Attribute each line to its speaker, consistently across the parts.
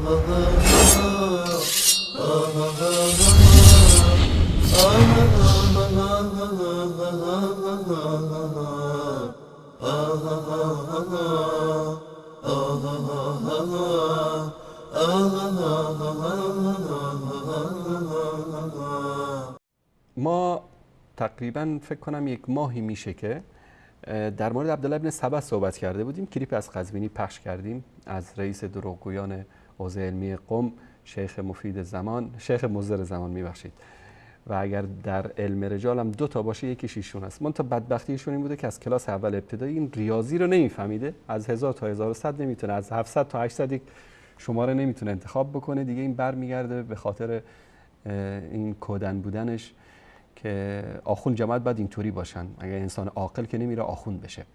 Speaker 1: ما تقریبا فکر کنم یک ماهی میشه که در مورد عبدالله ابن سبا صحبت کرده بودیم. کلیپ از قزوینی پخش کردیم از رئیس دروغگویان حوزه علمی قم، شیخ مفید زمان، شیخ مضر زمان میبخشید. و اگر در علم رجال هم 2 تا باشه یکیش ایشون است. من تا بدبختیشون این بوده که از کلاس اول ابتدایی این ریاضی رو نمیفهمیده، از 1000 تا 1100 نمیتونه، از 700 تا 800 یک شماره نمیتونه انتخاب بکنه دیگه. این برمیگرده به خاطر این کودن بودنش که آخوند جماعت باید اینطوری باشن. اگر انسان عاقل که نمیره آخوند بشه،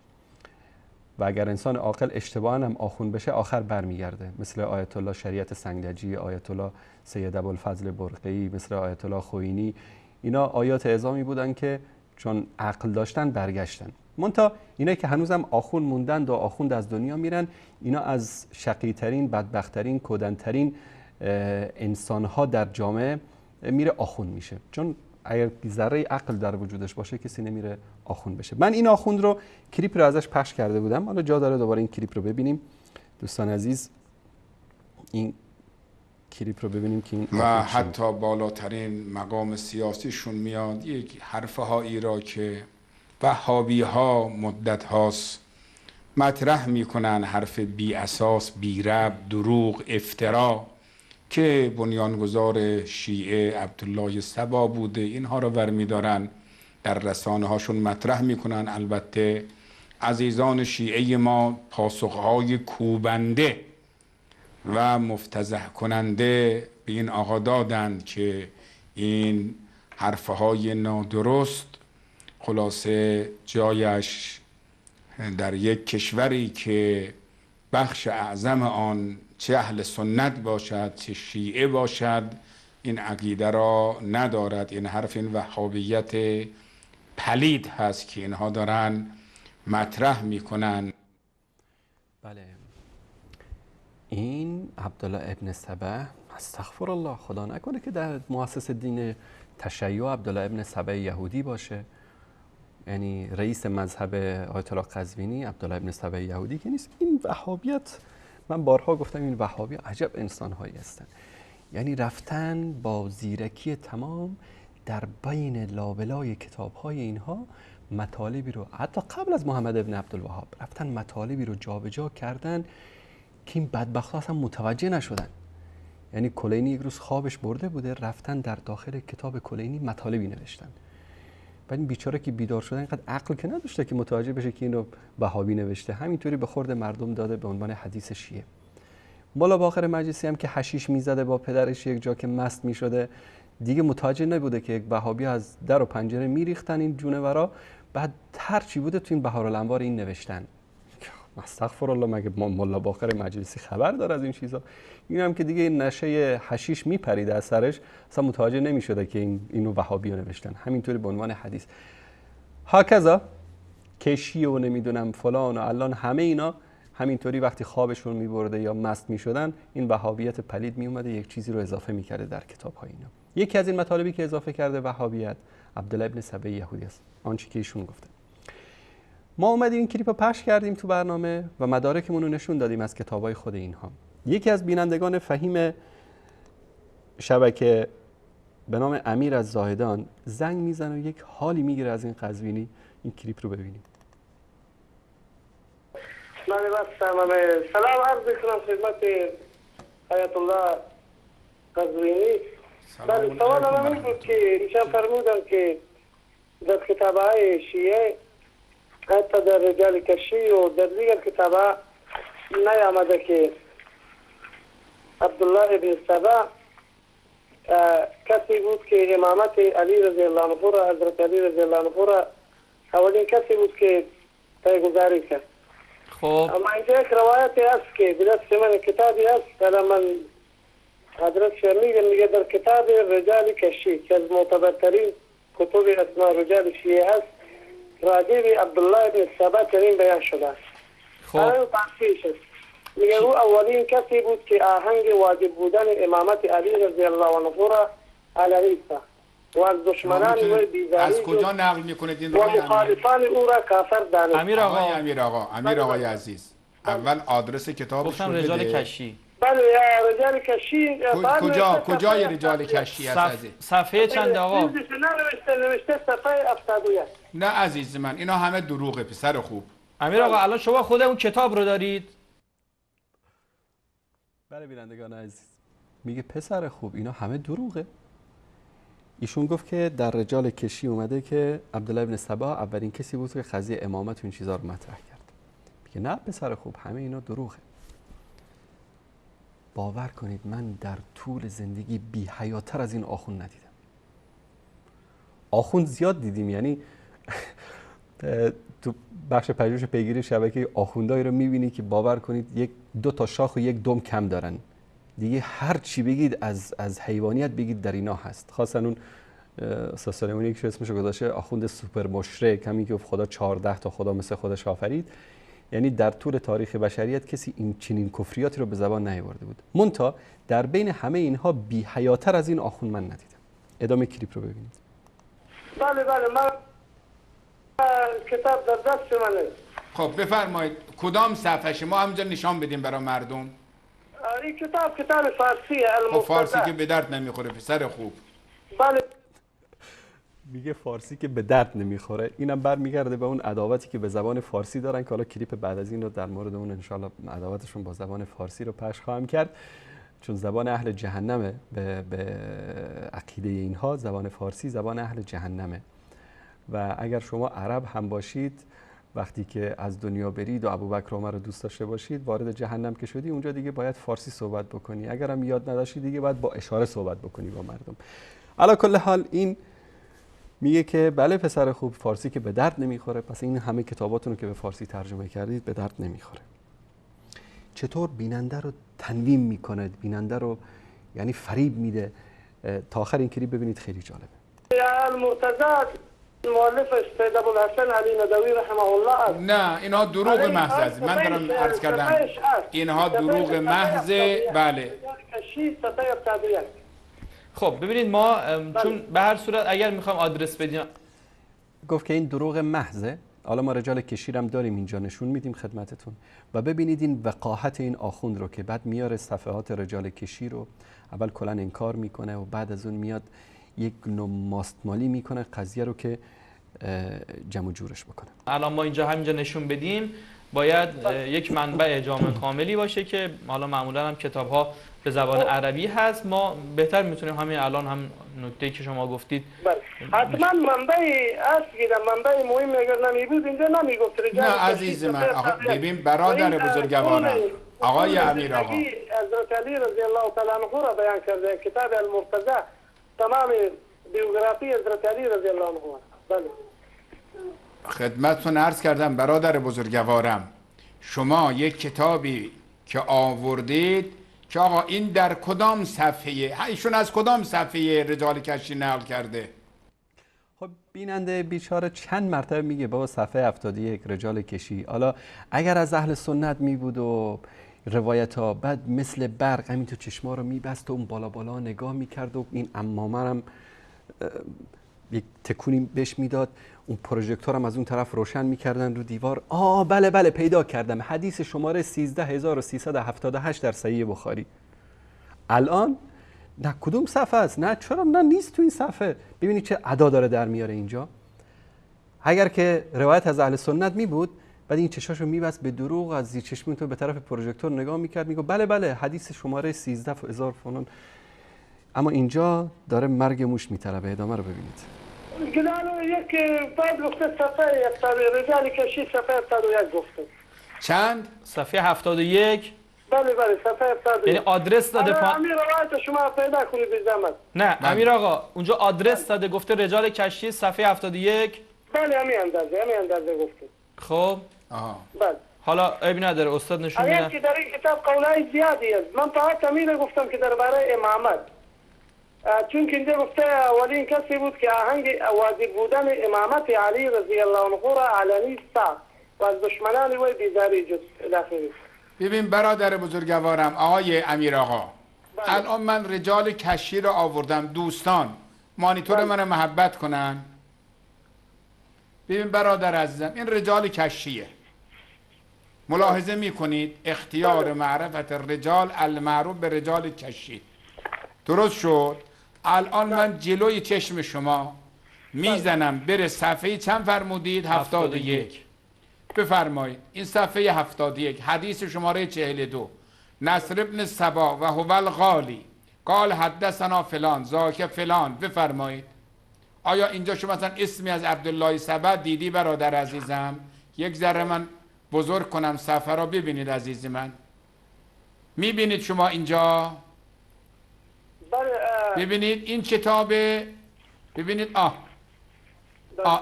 Speaker 1: و اگر انسان عاقل اشتباهاً هم آخوند بشه آخر برمیگرده، مثل آیت الله شریعت سنگلجی، آیت الله سید ابوالفضل برقی، مثل آیت الله خوئینی. اینا آیات اعظامی بودن که چون عقل داشتن برگشتن. منتها اینا که هنوزم آخوند موندن و آخوند از دنیا میرن، اینا از شقی‌ترین، بدبخت‌ترین، کودن‌ترین انسان‌ها در جامعه میره آخوند میشه. چون اگر ذره عقل در وجودش باشه کسی نمیره آخوند بشه. من این آخوند رو کلیپ رو ازش پخش کرده بودم، حالا جا داره دوباره این کلیپ رو ببینیم. دوستان عزیز این کلیپ رو ببینیم که این
Speaker 2: و حتی بالاترین مقام سیاسیشون میاد یک حرفهایی را که وهابی ها مدت هاست مطرح میکنن، حرف بی اساس، بی ربط، دروغ، افترا، که بنیانگذار شیعه عبدالله سبا بوده. اینها رو برمیدارن در رسانه هاشون مطرح میکنن. البته عزیزان شیعه ما پاسخهای کوبنده و مفتضح کننده به این آقا دادند که این حرفهای نادرست خلاصه جایش در یک کشوری که بخش اعظم آن چه اهل سنت باشد چه شیعه باشد این عقیده را ندارد. این حرف، این وهابیت پلید هست که اینها دارن مطرح میکنن.
Speaker 1: بله، این عبدالله ابن سبا، استغفر الله، خدا نکنه که در مؤسس دین تشیع عبدالله ابن سبا یهودی باشه. یعنی رئیس مذهب آیت الله قزوینی عبدالله ابن سبا یهودی که نیست. این وهابیت، من بارها گفتم این وهابی عجب انسان‌هایی هستن. یعنی رفتن با زیرکی تمام در بین لابلای کتاب‌های اینها مطالبی رو، حتی قبل از محمد ابن عبدالوهاب، رفتن مطالبی رو جابجا کردن که این بدبخت‌ها اصلا متوجه نشدن. یعنی کلینی یک روز خوابش برده بوده، رفتن در داخل کتاب کلینی مطالبی نوشتن. بعد این بیچاره که بیدار شده اینقدر عقل که نداشته که متوجه بشه که اینو وهابی نوشته، همینطوری به خورد مردم داده به عنوان حدیث شیعه. مولا باقر مجلسی هم که حشیش میزده با پدرش یک جا که مست میشده، دیگه متوجه نبوده که یک وهابی از در و پنجره میریختن این جونورا. بعد هر چی بوده تو این بهارالانوار این نوشتن. استغفر الله، مگه مولا باقر مجلسی خبر داره از این چیزا؟ این هم که دیگه نشه حشیش میپریده از سرش، اصلا متوجه نمیشده که اینو وهابی نوشتن، همینطوری به عنوان حدیث. هاکذا کشی و نمیدونم فلان و الان همه اینا همینطوری وقتی خوابشون میبرده یا مست میشدن، این وهابیت پلید میومده یک چیزی رو اضافه میکرده در کتاب‌های اینا. یکی از این مطالبی که اضافه کرده وهابیت عبدالله ابن سبا یهودی است، آنچه که ایشون گفته. ما اومدیم این کلیپو پخش کردیم تو برنامه و مدارکمون رو نشون دادیم از کتابای خود اینها. یکی از بینندگان فهیم شبکه به نام امیر از زاهدان زنگ میزنه و یک حالی میگیره از این قزوینی. این کلیپ رو ببینیم.
Speaker 3: سلام عرض میکنم خدمت آیت الله قزوینی. بله، سوال من بود که ایشان فرمودن که در کتابهای شیعه حتی در رجال کشی و در دیگر کتابها نیامده که عبدالله ابن سبا کسی بود که امامت علی رضی الله عنه را، حضرت علی رضی الله عنه را اولین کسی بود که پیگذاری کرد.
Speaker 1: خب
Speaker 3: اما اینجا یک روایتی است که بدست من کتابی است، الان من حضرت شمیگم میگه در کتاب رجال کشی که از معتبرترین کتب اسماء رجال شیعه است، راجع به عبدالله ابن سبا چنین بیان شده است.
Speaker 1: خب
Speaker 3: الان تحقیقش است. میگه او اولین کسی بود که آهنگ واجب بودن امامت علی رضی الله عنه را علنی ساخت و از دشمنان و بیزاری
Speaker 2: از کجا نقل میکنید این
Speaker 3: و
Speaker 2: رو؟
Speaker 3: مخالفان او را کافر دانست.
Speaker 4: امیر
Speaker 2: آقای عزیز، اول آدرس کتابش
Speaker 4: گفتم
Speaker 2: رو
Speaker 4: رجال
Speaker 2: بده.
Speaker 4: کشی.
Speaker 3: بله رجال کشی.
Speaker 2: کجای رجال کشی هست عزیز؟
Speaker 4: صفحه چند آقا؟
Speaker 3: نوشته صفحه 71.
Speaker 2: نه عزیز من، اینا همه دروغه پسر خوب.
Speaker 4: امیر آقا الان شما خود اون کتاب رو دارید؟
Speaker 1: بله بینندگان عزیز، میگه پسر خوب اینا همه دروغه. ایشون گفت که در رجال کشی اومده که عبدالله ابن سبا اولین کسی بود که قضیه امامت و این چیزا رو مطرح کرد. میگه نه پسر خوب، همه اینا دروغه. باور کنید من در طول زندگی بی حیاتر از این آخوند ندیدم. آخوند زیاد دیدیم، یعنی تو بخش پژوهش پیگیری شبکه آخوندایی رو میبینی که باور کنید یک دو تا شاخ و یک دم کم دارن دیگه. هر چی بگید از حیوانیت بگید در اینا هست. خاصا اون استاد سلیمانی که اسمش رو گذاشته آخوند سوپر مشرک، همین که خدا 14 تا خدا مثل خودش آفرید. یعنی در طول تاریخ بشریت کسی این چنین کفریاتی رو به زبان نیاورده بود. منتها در بین همه اینها بی حیاتر از این آخوند من ندیدم. ادامه کلیپ رو ببینید.
Speaker 3: بله من کتاب در دست منه.
Speaker 2: خب بفرمایید کدام صفحه ما همینجا نشان بدیم برای مردم.
Speaker 3: این کتاب فارسیه.
Speaker 2: خب فارسی که به درد نمیخوره پسر خوب.
Speaker 3: بله
Speaker 1: میگه فارسی که به درد نمیخوره. اینم برمیگرده به اون عداوتی که به زبان فارسی دارن که حالا کلیپ بعد از این رو در مورد اون انشالله عداوتشون با زبان فارسی رو پخش خواهم کرد، چون زبان اهل جهنمه. به عقیده اینها زبان فارسی زبان اهل جهنمه و اگر شما عرب هم باشید وقتی که از دنیا برید و ابوبکر و عمر رو دوست داشته باشید، وارد جهنم که شدی اونجا دیگه باید فارسی صحبت بکنی. اگر هم یاد نداشتی دیگه باید با اشاره صحبت بکنی با مردم. علی کل حال این میگه که بله پسر خوب، فارسی که به درد نمیخوره، پس این همه کتاباتون رو که به فارسی ترجمه کردید به درد نمیخوره. چطور بیننده رو تنویم میکنه، بیننده رو یعنی فریب میده. تا آخر این کلیپ ببینید، خیلی جالبه.
Speaker 3: المرتضی مؤلفش سید ابوالحسن علی ندوی رحمه الله است.
Speaker 2: نه اینها دروغ محض است. من دارم عرض کردم اینها دروغ محض. بله
Speaker 4: خب ببینید ما چون به هر صورت اگر میخوام آدرس بدیم،
Speaker 1: گفت که این دروغ محضه. حالا ما رجال کشیر هم داریم اینجا نشون میدیم خدمتتون و ببینید این وقاحت این آخوند رو که بعد میاره صفحات رجال کشیر رو اول کلا انکار میکنه و بعد از اون میاد یک نوع ماستمالی میکنه قضیه رو که جمع جورش بکنه.
Speaker 4: الان ما اینجا همینجا نشون بدیم باید یک منبع جامع کاملی باشه که حالا معمولا هم کتاب ها به زبان عربی هست. ما بهتر میتونیم همین الان هم نکته که شما گفتید
Speaker 3: حتما منبعی هست که منبع مهم اگر نمی بود اینجا نمی گفت.
Speaker 2: نه عزیز من ببین برادر بزرگوارم آقای امیر آقا
Speaker 3: حضرت علی رضی الله تعالی عنه را بیان کرده کتاب المرتضی تمام بیوگرافی حضرت علی رضی الله عنه. بله
Speaker 2: خدمتتون عرض کردم برادر بزرگوارم، شما یک کتابی که آوردید که آقا این در کدام صفحه، ایشون از کدام صفحه رجال کشی نقل کرده؟
Speaker 1: خب بیننده بیچاره چند مرتبه میگه بابا صفحه 71 رجال کشی. حالا اگر از اهل سنت می بود و روایت ها بعد مثل برق همین تو چشما رو میبست و اون بالا بالا نگاه میکرد و این عمامه هم یک تکونی بهش میداد، اون پروژکتور هم از اون طرف روشن میکردن رو دیوار. بله پیدا کردم، حدیث شماره 13378 در صحیح بخاری. الان نه کدوم صفحه است، نه چرا، نه نیست تو این صفحه. ببینید چه ادا داره در میاره اینجا. اگر که روایت از اهل سنت می بود بعد این چشاشو میبست به دروغ، از زیر چشمون تو به طرف پروژکتور نگاه میکرد میگه بله حدیث شماره 13000 فلان. اما اینجا داره مرگ موش میطلبه. ادامه رو ببینید.
Speaker 3: گلالو یک بعد گفته صفحه 70 رجال کشی صفحه 71 گفته.
Speaker 2: چند؟
Speaker 4: صفحه 71.
Speaker 3: بله صفحه 71.
Speaker 4: یعنی آدرس داده
Speaker 3: امیر روایت شما پیدا کنید به زحمت.
Speaker 4: نه امیر آقا اونجا آدرس داده گفته رجال کشی صفحه 71.
Speaker 3: بله همین اندازه گفته.
Speaker 4: خب
Speaker 3: بله
Speaker 4: حالا عیبی نداره استاد نشون میدن.
Speaker 3: اگر که در این کتاب قولای زیادی است. من فقط امیر گفتم که درباره امامت، چون که اینجا گفته اولین کسی بود که آهنگ واجب بودن امامت علی رضی الله عنه را علنی ساخت و از دشمنان وی بیزاری جز الاخری.
Speaker 2: ببین برادر بزرگوارم آقای امیر آقا، الان من رجال کشی رو آوردم، دوستان مانیتور من محبت کنن. ببین برادر عزیزم، این رجال کشیه، ملاحظه میکنید اختیار معرفت الرجال المعروف به رجال کشی. درست شد؟ الان من جلوی چشم شما میزنم بره صفحه چند فرمودید؟ 71. بفرمایید این صفحه 71 حدیث شماره 42 نصر ابن سبا و هو الغالی قال حدثنا فلان ذاک فلان. بفرمایید آیا اینجا شما مثلا اسمی از عبدالله سبا دیدی برادر عزیزم؟ یک ذره من بزرگ کنم صفحه را ببینید عزیز من. میبینید شما اینجا؟ ببینید این کتابه، ببینید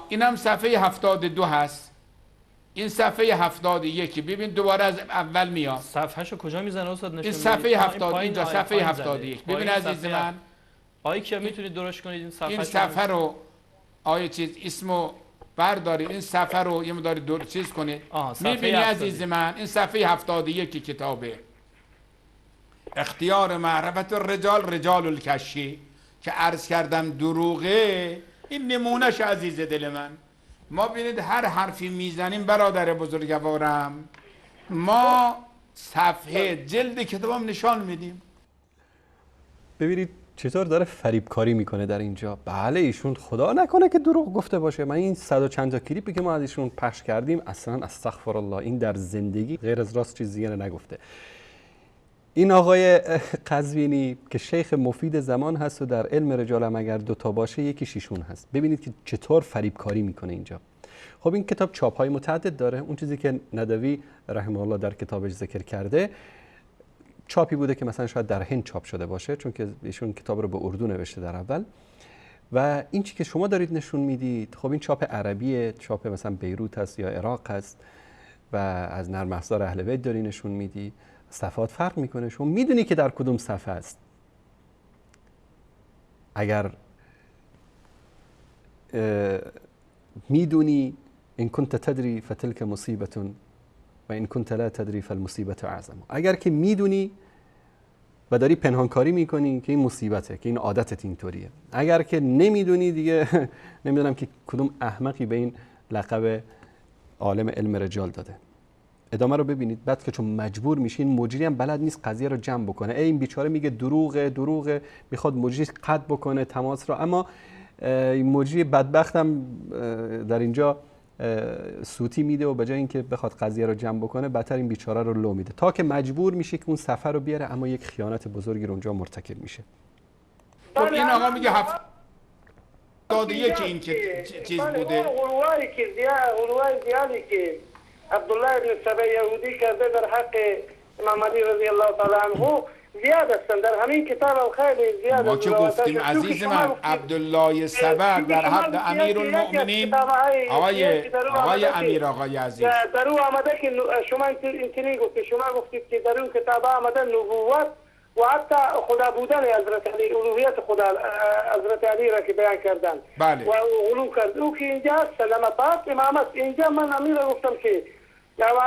Speaker 2: اینم صفحه 72 هست، این صفحه 71. ببین دوباره از اول میاد.
Speaker 4: صفحهشو کجا میزنه استاد نشون؟
Speaker 2: این صفحه 70 اینجا صفحه 71. ببین عزیز من،
Speaker 4: آیه که میتونید درست کنید این
Speaker 2: صفحه رو آیه چیز اسمو بردارید، این صفحه رو یه مقدار چیز کنید. میبینی عزیز من این صفحه 71 کتابه اختیار معرفت الرجال رجال الکشی که عرض کردم دروغه. این نمونهش عزیز دل من. ما ببینید هر حرفی میزنیم برادر بزرگوارم ما صفحه جلد کتابم نشان میدیم.
Speaker 1: ببینید چطور داره فریبکاری میکنه در اینجا. بله ایشون خدا نکنه که دروغ گفته باشه. من این 100 و چند تا کلیپی که ما از ایشون پخش کردیم اصلا استغفر الله این در زندگی غیر از راست چیزی دیگه نگفته. این آقای قزوینی که شیخ مفید زمان هست و در علم رجال هم اگر دوتا باشه یکیش ایشون هست. ببینید که چطور فریبکاری میکنه اینجا. خب این کتاب چاپ‌های متعدد داره. اون چیزی که ندوی رحمه الله در کتابش ذکر کرده چاپی بوده که مثلا شاید در هند چاپ شده باشه، چون که ایشون کتاب رو به اردو نوشته در اول. و این چی که شما دارید نشون میدید خب این چاپ عربیه، چاپ مثلا بیروت هست یا عراق هست و از نرم افزار اهل بیت داری نشون میدی. صفحات فرق میکنه، شما میدونی که در کدوم صفحه است. اگر میدونی ان کنت تدری فتلک مصیبت و ان کنت لا تدری فالمصیبت اعظم. اگر که میدونی و داری پنهانکاری میکنی که این مصیبته، که این عادتت اینطوریه. اگر که نمیدونی دیگه نمیدونم که کدوم احمقی به این لقب عالم علم رجال داده. ادامه رو ببینید. بعد که چون مجبور میشین مجری هم بلد نیست قضیه رو جمع بکنه. این بیچاره میگه دروغه، میخواد مجری قطع بکنه تماس رو، اما این مجری بدبخت هم در اینجا سوتی میده و به جای اینکه بخواد قضیه رو جمع بکنه بدتر این بیچاره رو لو میده تا که مجبور میشه که اون صفحه رو بیاره، اما یک خیانت بزرگی رو اونجا مرتکب میشه.
Speaker 2: خب این آقا میگه 71 این که چیز بوده.
Speaker 3: غلوایی دیالی که عبدالله ابن سبا یهودی کرده در حق امام علی رضی الله تعالی عنه زیاد هستن در همین کتاب هم خیلی زیاد.
Speaker 2: ما که گفتیم عزیز من عبدالله سبا در حق امیرالمؤمنین آقای امیر آقای عزیز
Speaker 3: در او آمده که شما اینطوری گفتید، شما گفتید که در اون کتاب آمده نبوت و حتی خدا بودن حضرت علی، الوهیت خدا حضرت علی را که بیان کردن.
Speaker 2: بله.
Speaker 3: و غلو کرد او که اینجا هست لما بعد امامت. اینجا من امیر را گفتم که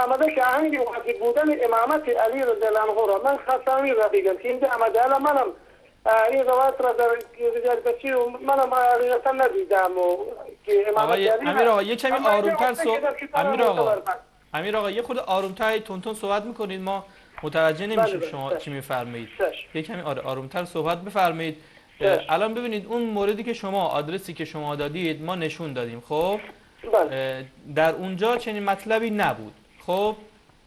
Speaker 3: آمده که آهنگ واجب بودن امامت علی رضی الله عنه را من خواستم این را بگم که اینجا آمده. الان منم این روایت را در رجال بچی و منم حقیقتا ندیدم و که امامت علی
Speaker 4: امیر آقا یه کمی آرومتر امیر آقا یه خود آرومتر تونتون صحبت میکنید، ما متوجه نمیشیم شما چی میفرمایید. یه کمی آرومتر صحبت بفرمایید. الان ببینید اون موردی که شما آدرسی که شما دادید ما نشون دادیم. خب در اونجا چنین مطلبی نبود. خب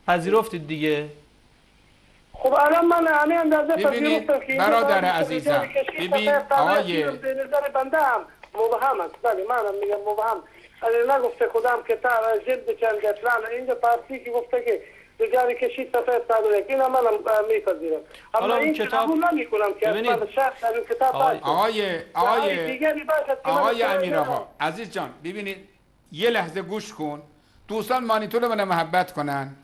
Speaker 4: پذیرفتید دیگه.
Speaker 3: خب الان من همین اندازه پذیرفتم که
Speaker 2: برادر عزیزم ببین آقای
Speaker 3: نظر بنده هم مبهم است. بله منم میگم مبهم. اگه نگفته خودم که تا جلد چند گتران اینجا پارسی که گفته که رجال کشی صفحه 101 اینا منم میپذیرم. اما این کتابو نمیکنم که من شخص در کتاب
Speaker 2: آقای امیر آقا عزیز جان ببینید یه لحظه گوش کن. دوستان مانیتور من محبت کنن.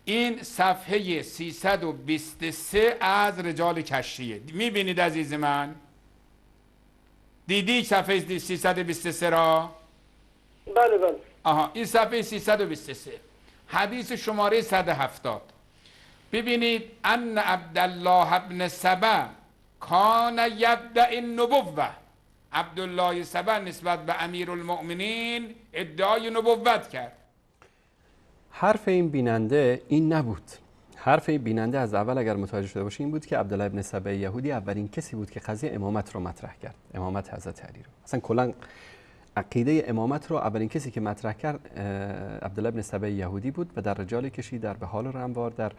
Speaker 2: این صفحه 323 از رجال کشیه. میبینید عزیز من؟ دیدی صفحه 323 را؟
Speaker 3: بله.
Speaker 2: آها این صفحه 323. حدیث شماره 170. ببینید ان عبدالله ابن سبا کان یدعی النبوة. عبدالله سبا نسبت به امیرالمؤمنین ادعای نبوت کرد.
Speaker 1: حرف این بیننده این نبود. حرف این بیننده از اول اگر متوجه شده باشه این بود که عبدالله ابن سبا یهودی اولین کسی بود که قضیه امامت رو مطرح کرد، امامت حضرت علی رو. اصلا کلا عقیده امامت رو اولین کسی که مطرح کرد عبدالله ابن سبا یهودی بود و در رجال کشی، در بحال رنوار، در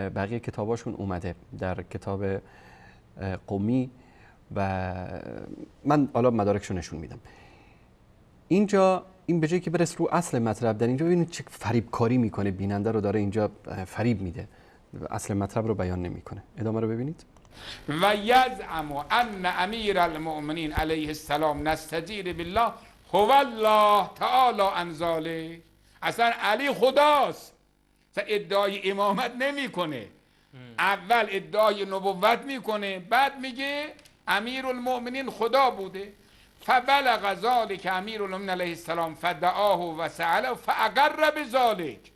Speaker 1: بقیه کتاباشون اومده، در کتاب قمی و من حالا مدارکشو نشون میدم. اینجا این به جایی که برس رو اصل مطلب، در اینجا ببینید چه فریب کاری میکنه، بیننده رو داره اینجا فریب میده، اصل مطلب رو بیان نمیکنه. ادامه رو ببینید.
Speaker 2: و یزعم ان امیر المؤمنین علیه السلام نستجیر بالله هو الله تعالی عن ذلک. اصلا علی خداست، اصلا ادعای امامت نمیکنه. اول ادعای نبوت میکنه، بعد میگه امیر المؤمنین خدا بوده. فبلغ ذلک امیر المؤمنین علیه السلام فدعاه و سأله فاقر بذلک.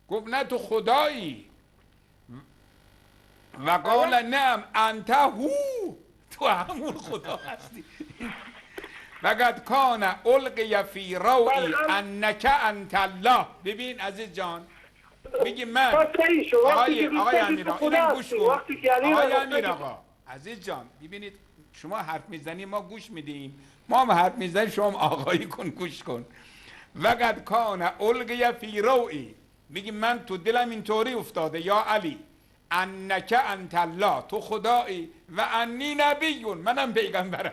Speaker 2: گفت نه تو خدایی. و قال نعم انت هو، تو همون خدا هستی. وقد کان القی فی روعی انک انت الله. ببین عزیز جان، میگی من آقای امیر آقا اینم گوش کن. آقای امیر آقا عزیز جان، ببینید شما حرف میزنی ما گوش میدیم، ما هم حرف میزنیم شما آقایی کن گوش کن. وقد کان القی فی روعی، میگی من تو دلم اینطوری افتاده یا علی انک انت الله، تو خدایی، و انی نبیون، منم پیغمبرم.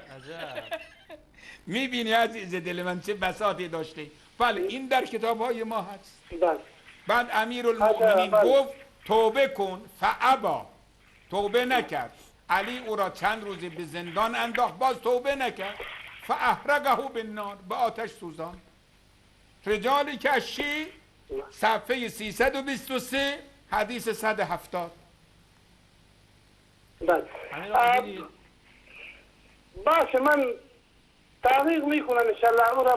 Speaker 2: میبینی عزیز دل من چه بساطی داشته. بله این در کتاب های ما هست. بعد امیر المؤمنین گفت توبه کن، فابا، توبه نکرد. علی او را چند روزی به زندان انداخت، باز توبه نکرد. فاحرقه بالنار، به آتش سوزان. رجال کشی صفحه 323 حدیث 170.
Speaker 3: باشه من تحقیق میکنم انشالله اون را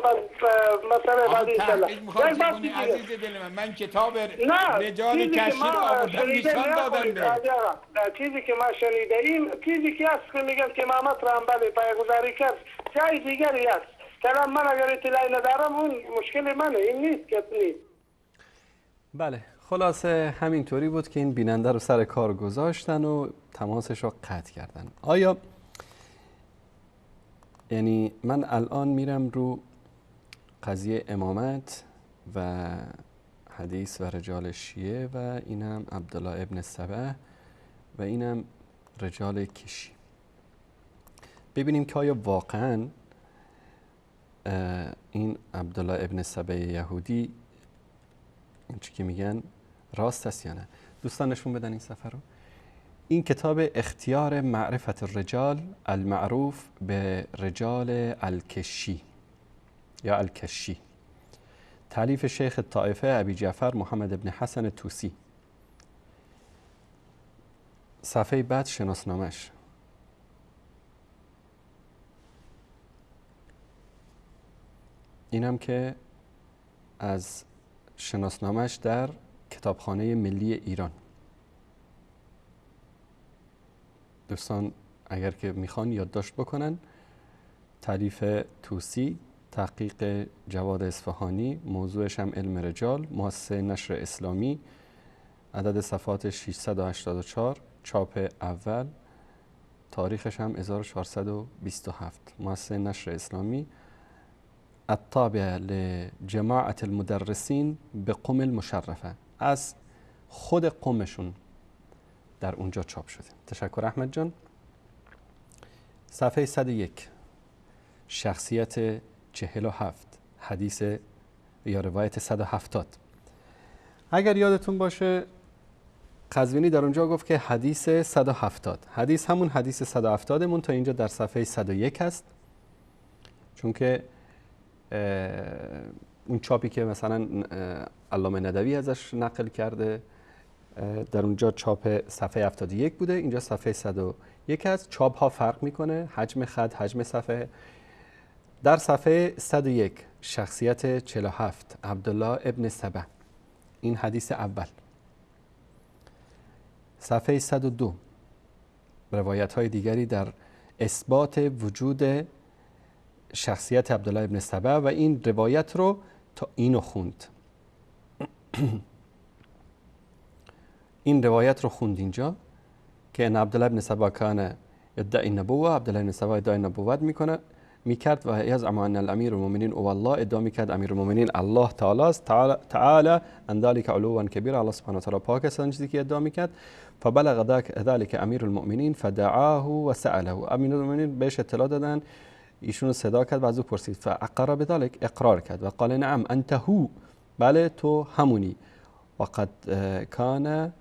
Speaker 3: مثلا بعد انشالله.
Speaker 2: عزیز دل من کتاب رجال کشی رو آوردم نشان دادم به
Speaker 3: چیزی که ما شنیدیم، چیزی که هست که میگن که امامت را هم بله پیگذاری کرد، جای دیگری هست. کلام من اگر اطلاعی ندارم اون مشکل منه، این نیست که نیست.
Speaker 1: بله خلاصه همینطوری بود که این بیننده رو سر کار گذاشتن و تماسش رو قطع کردن. آیا یعنی من الان میرم رو قضیه امامت و حدیث و رجال شیعه و اینم عبدالله ابن سبا و اینم رجال کشی، ببینیم که آیا واقعا این عبدالله ابن سبا یهودی این چی که میگن راست است یا نه. دوستان نشون بدن این صفحه رو. این کتاب اختیار معرفت الرجال المعروف به رجال الکشی یا الکشی، تالیف شیخ طائفه ابی جعفر محمد ابن حسن توسی. صفحه بعد شناسنامش. اینم که از شناسنامش در کتابخانه ملی ایران. دوستان اگر که میخوان یادداشت بکنن، تالیف توسی، تحقیق جواد اصفهانی، موضوعش هم علم رجال، مؤسسه نشر اسلامی، عدد صفحات 684، چاپ اول، تاریخش هم 1427، مؤسسه نشر اسلامی، الطابع لجماعة المدرسین به قم المشرفه، از خود قمشون در اونجا چاپ شده. تشکر احمد جان. صفحه 101 شخصیت 47 حدیث یا روایت 170. اگر یادتون باشه قزوینی در اونجا گفت که حدیث 170، حدیث همون حدیث 170 مون تا اینجا در صفحه 101 هست، چون که اون چاپی که مثلا علامه ندوی ازش نقل کرده در اونجا چاپ صفحه 71 بوده، اینجا صفحه 101 هست. چاپ ها فرق میکنه، حجم خط، حجم صفحه. در صفحه 101 شخصیت 47 عبدالله ابن سبا این حدیث اول. صفحه 102 روایت های دیگری در اثبات وجود شخصیت عبدالله ابن سبا و این روایت رو تا اینو خوند. این روایت رو خوند اینجا که ان عبدالله ابن سبا کان ادعی النبوه، عبدالله ابن سبا ادعای نبوت میکرد و یزعم ان الامیر المؤمنین او الله، ادعا میکرد امیر المؤمنین الله تعالی است، تعالی ان ذلك علوا کبیر، الله سبحانه و تعالی پاک است چیزی که ادعا میکرد. فبلغ ذلك امیر المؤمنین فدعاه و سأله، امیر المؤمنین بهش اطلاع دادن، ایشون رو صدا کرد و از او پرسید. فاقر بذلك، اقرار کرد و قال نعم انت هو، بله تو همونی. وقد کان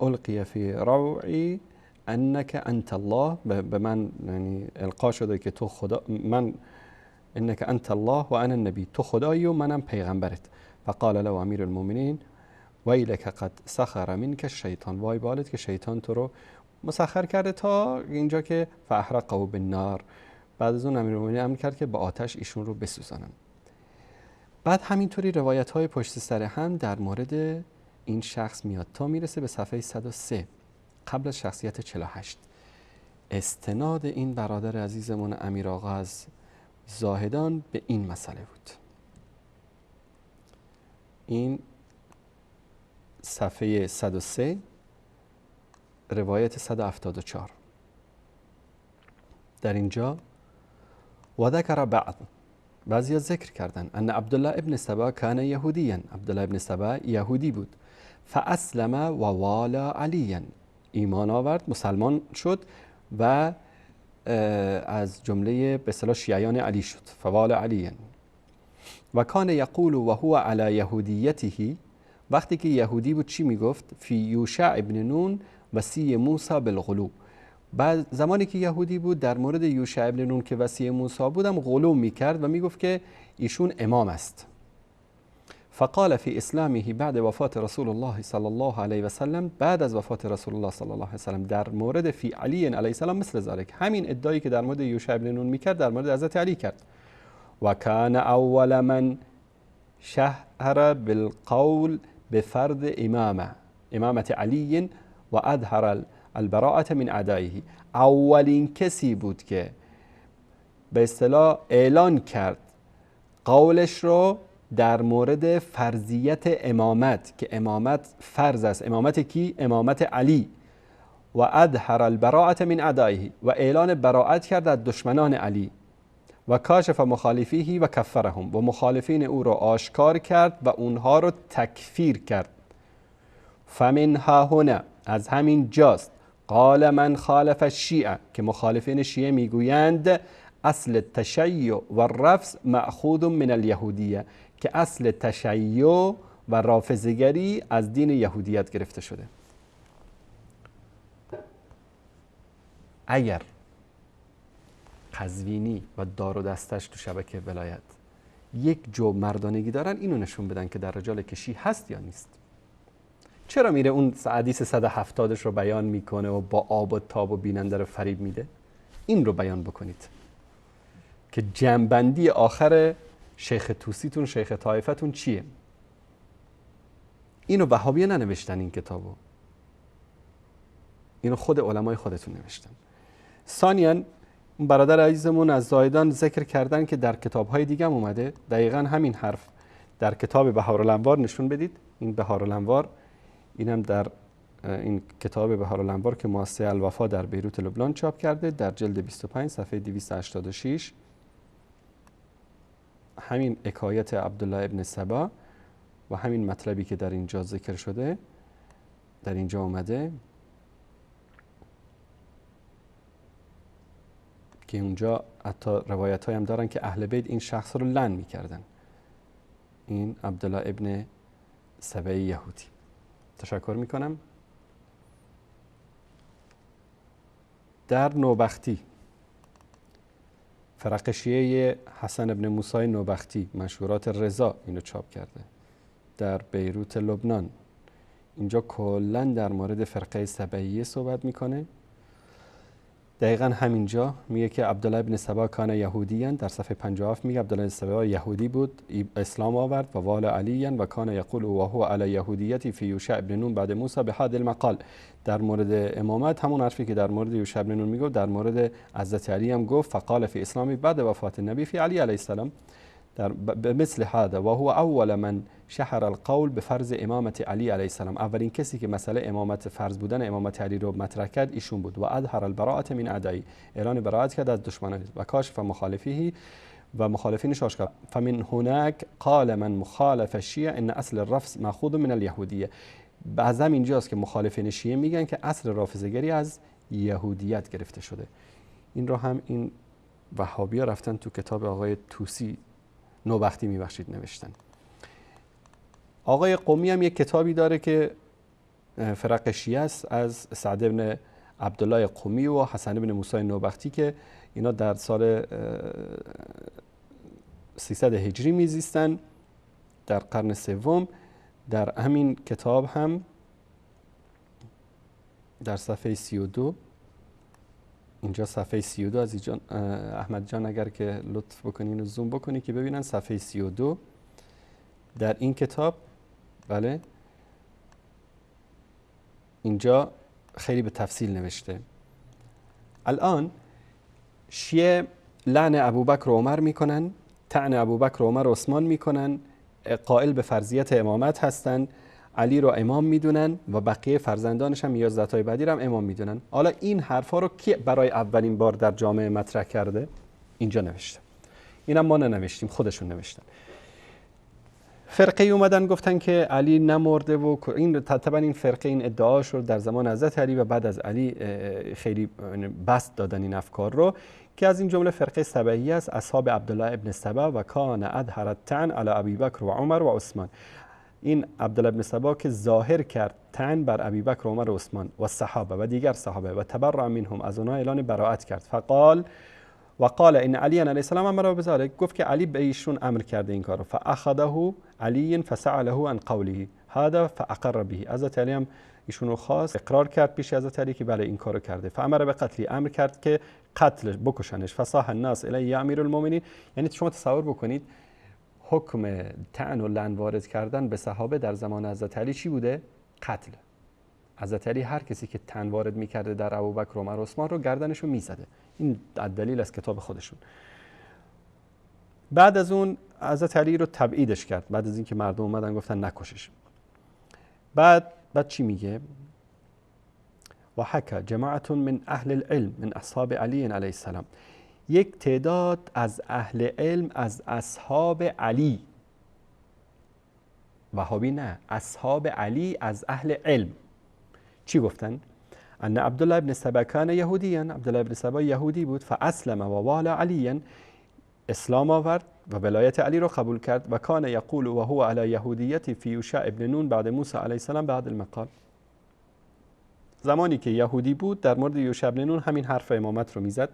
Speaker 1: القی فی روعی انک انت الله، به من یعنی القا شده که تو خدا، من انک انت الله و انا النبی، تو خدایی و منم پیغمبرت. فقال له امیر المؤمنین ویلک قد سخر منک الشیطان، وای بالت که شیطان تو رو مسخر کرده تا اینجا که فاحرقه بالنار. بعد از اون امیر المؤمنین امر کرد که با آتش ایشون رو بسوزانن. بعد همینطوری روایت های پشت سر هم در مورد این شخص میاد تا میرسه به صفحه 103 قبل از شخصیت 48. استناد این برادر عزیزمون امیر آقا از زاهدان به این مسئله بود. این صفحه 103 روایت 174 در اینجا و ذکر بعضی ذکر کردن ان عبدالله ابن سبا کان یهودیا، عبدالله ابن سبا یهودی بود. فاسلم و والا علیا، ایمان آورد، مسلمان شد و از جمله به اصطلاح شیعیان علی شد. فوالا علیا و کان یقول و هو علی یهودیته، وقتی که یهودی بود چی میگفت؟ فی یوشع ابن نون وصی موسی بالغلو، بعد زمانی که یهودی بود در مورد یوشع ابن نون که وصی موسی بودم غلو میکرد و میگفت که ایشون امام است. فقال فی اسلامه بعد وفات رسول الله صلی الله علیه و سلم، بعد از وفات رسول الله صلی الله علیه و سلم در مورد فی علی علیه السلام مثل ذلك، همین ادعایی که در مورد یوشع ابن نون میکرد در مورد حضرت علی کرد. و کان اول من شهر بالقول بفرض امامت علی و اظهر البراءة من اعدائه، اولین کسی بود که به اصطلاح اعلان کرد قولش رو در مورد فرضیت امامت، که امامت فرض است. امامت کی؟ امامت علی. و اظهر البراءة من اعدائه، و اعلان براءت کرد از دشمنان علی. و کاشف مخالفیه و کفرهم، و مخالفین او را آشکار کرد و اونها رو تکفیر کرد. فمنها هنا، از همین جاست، قال من خالف الشیعه، که مخالفین شیعه میگویند اصل تشیع و رفض مأخوذ من الیهودیه، که اصل تشیع و رافضگری از دین یهودیت گرفته شده. اگر قزوینی و دار و دستش تو شبکه ولایت یک جو مردانگی دارن، اینو نشون بدن که در رجال کشی هست یا نیست. چرا میره اون حدیث 170ش رو بیان میکنه و با آب و تاب و بیننده رو فریب میده؟ این رو بیان بکنید که جنبندی آخر شیخ توسیتون، شیخ طایفتون چیه. اینو وهابیه ننوشتن این کتابو، اینو خود علمای خودتون نوشتن. ثانیاً برادر عزیزمون از زاهدان ذکر کردن که در کتاب‌های دیگه هم اومده دقیقاً همین حرف در کتاب بهارالانوار نشون بدید. این بهارالانوار، اینم در این کتاب بهارالانوار که مؤسسه الوفا در بیروت لبنان چاپ کرده، در جلد 25 صفحه 286 همین حکایت عبدالله ابن سبا و همین مطلبی که در اینجا ذکر شده در اینجا اومده، که اونجا حتی روایت هم دارن که اهل بیت این شخص رو لعن میکردن، این عبدالله ابن سبعی یهودی. تشکر میکنم. در نوبختی، فرق شیعه حسن ابن موسی نوبختی، مشهورات رضا، اینو چاپ کرده در بیروت لبنان. اینجا کلا در مورد فرقه سبعیه صحبت میکنه دقیقا همینجا میگه که عبدالله ابن سبا کان یهودیان، در صفحه 57 میگه عبدالله ابن سبا یهودی بود، اسلام آورد و وال علیان و کان یقول و هو علی یهودیتی فی یوشع ابن نون بعد موسی به حد المقال. در مورد امامت همون حرفی که در مورد یوشع ابن نون میگه در مورد حضرت علی هم گفت فقال فی اسلامی بعد وفات النبی فی علی علیه السلام در مثل هذا و هو اول من شهر القول به فرض امامت علی علیه السلام. اولین کسی که مسئله امامت فرض بودن امامت علی رو مطرح کرد ایشون بود. و اظهر البراءت من اعدایی، اعلان براءت کرد از دشمنان و کاشف مخالفیه و مخالفینش آشکار. فمن هناك قال من مخالف الشیعه ان اصل الرفض ماخوذ من الیهودیه. از همینجاست که مخالفین شیعه میگن که اصل رافضه‌گری از یهودیت گرفته شده. این رو هم این وهابی‌ها رفتن تو کتاب آقای طوسی نوبختی میبخشید نوشتن. آقای قمی هم یک کتابی داره که فرق شیعه است از سعد بن عبدالله قمی و حسن بن موسی نوبختی که اینا در سال 300 هجری میزیستن در قرن سوم. در همین کتاب هم در صفحه 32 اینجا صفحه 32 از اینجا احمد جان اگر که لطف بکنین و زوم بکنی که ببینن صفحه 32 در این کتاب، بله اینجا خیلی به تفصیل نوشته. الان شیعه لعن ابوبکر و عمر میکنن، طعن ابوبکر و عمر و عثمان میکنن، قائل به فرضیت امامت هستن، علی رو امام میدونن و بقیه فرزندانش هم 11 تای بعدی رو هم امام میدونن. حالا این حرفا رو کی برای اولین بار در جامعه مطرح کرده؟ اینجا نوشته. اینم ما ننوشتیم، خودشون نوشتن. فرقه اومدن گفتن که علی نمرده و این طبعا این فرقه این ادعاش رو در زمان حضرت علی و بعد از علی خیلی بسط دادن این افکار رو که از این جمله فرقه سبعیه است، اصحاب عبدالله ابن سبا و کان ادهر الطعن علی ابی بکر و عمر و عثمان. این عبدالله ابن سبا که ظاهر کرد طعن بر ابی بکر و عمر و عثمان و صحابه و دیگر صحابه و تبرع منهم، از اونها اعلان براءت کرد. قال ان علی علیه السلام امر بذلك، گفت که علی به ایشون امر کرده این کارو. فاخذه علی فسأله عن قوله هذا فاقر به، حضرت علی هم ایشونو خواست اقرار کرد پیش حضرت علی که بله این کارو کرده. فامر به قتلی، امر کرد که قتلش بکشنش. فصاح الناس الی یا امیر المؤمنین. یعنی شما تصور بکنید حکم طعن و لعن وارد کردن به صحابه در زمان حضرت علی چی بوده؟ قتل. حضرت علی هر کسی که طعن وارد میکرده در ابوبکر و عمر و عثمان رو گردنشو میزده. این دلیل از کتاب خودشون. بعد از اون حضرت علی رو تبعیدش کرد، بعد از اینکه مردم اومدن گفتن نکشش. بعد چی میگه؟ و حکا جماعت من اهل العلم من اصحاب علی علیه السلام، یک تعداد از اهل علم از اصحاب علی، وهابی نه، اصحاب علی از اهل علم چی گفتن؟ ان عبدالله ابن سبا کان یهودیاً، عبدالله ابن سبا یهودی بود، فاسلم و وال علیاً، اسلام آورد و ولایت علی رو قبول کرد. و کان یقول و هو علی یهودیتی فی یوشع ابن نون بعد موسی علیه السلام بعد المقال. زمانی که یهودی بود در مورد یوشع ابن نون همین حرف امامت رو میزد.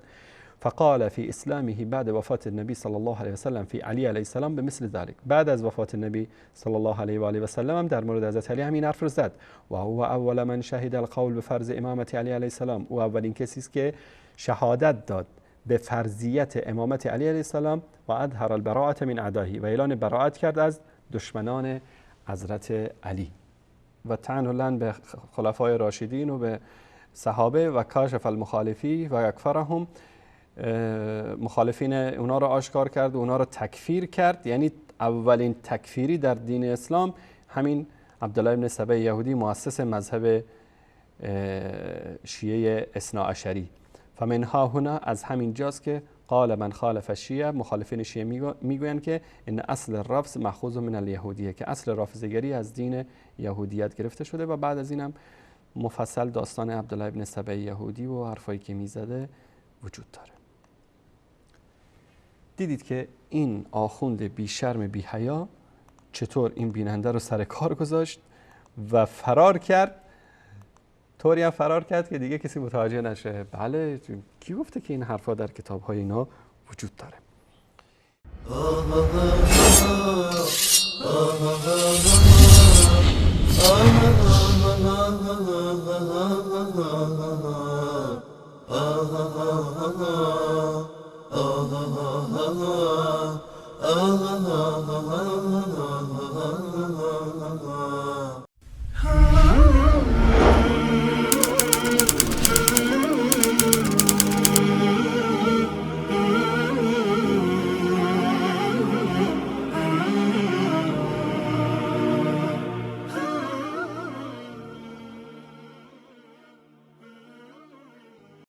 Speaker 1: فقال فی اسلامه بعد وفات النبی صلی الله علیه و سلم فی علی علیه السلام به مثل ذلك، بعد از وفات النبی صلی الله علیه و آله و سلم هم در مورد حضرت علی همین حرف رو زد. و هو اول من شهد القول به فرض امامت علی علیه السلام، او اولین کسی است که شهادت داد به فرضیت امامت علی علیه السلام و اظهر البراءة من اعدائه، و اعلان براءت کرد از دشمنان حضرت علی و طعن و لعن به خلفای راشدین و به صحابه و کاشف المخالفی و یکفرهم، مخالفین اونا رو آشکار کرد و اونا رو تکفیر کرد. یعنی اولین تکفیری در دین اسلام همین عبدالله ابن سبا یهودی مؤسس مذهب شیعه اثناعشری. فمنها هنا، از همین جاست که قال من خالف الشیعه، مخالفین شیعه میگویند که ان اصل الرفض مأخوذ من الیهودیه، که اصل رافضه‌گری از دین یهودیت گرفته شده. و بعد از اینم مفصل داستان عبدالله ابن سبا یهودی و حرفایی که میزده وجود داره. دیدید که این آخوند بی شرم بی حیا چطور این بیننده رو سر کار گذاشت و فرار کرد، طوری هم فرار کرد که دیگه کسی متوجه نشه. بله، کی گفته که این حرفا در کتاب‌های اینا وجود داره؟
Speaker 5: آه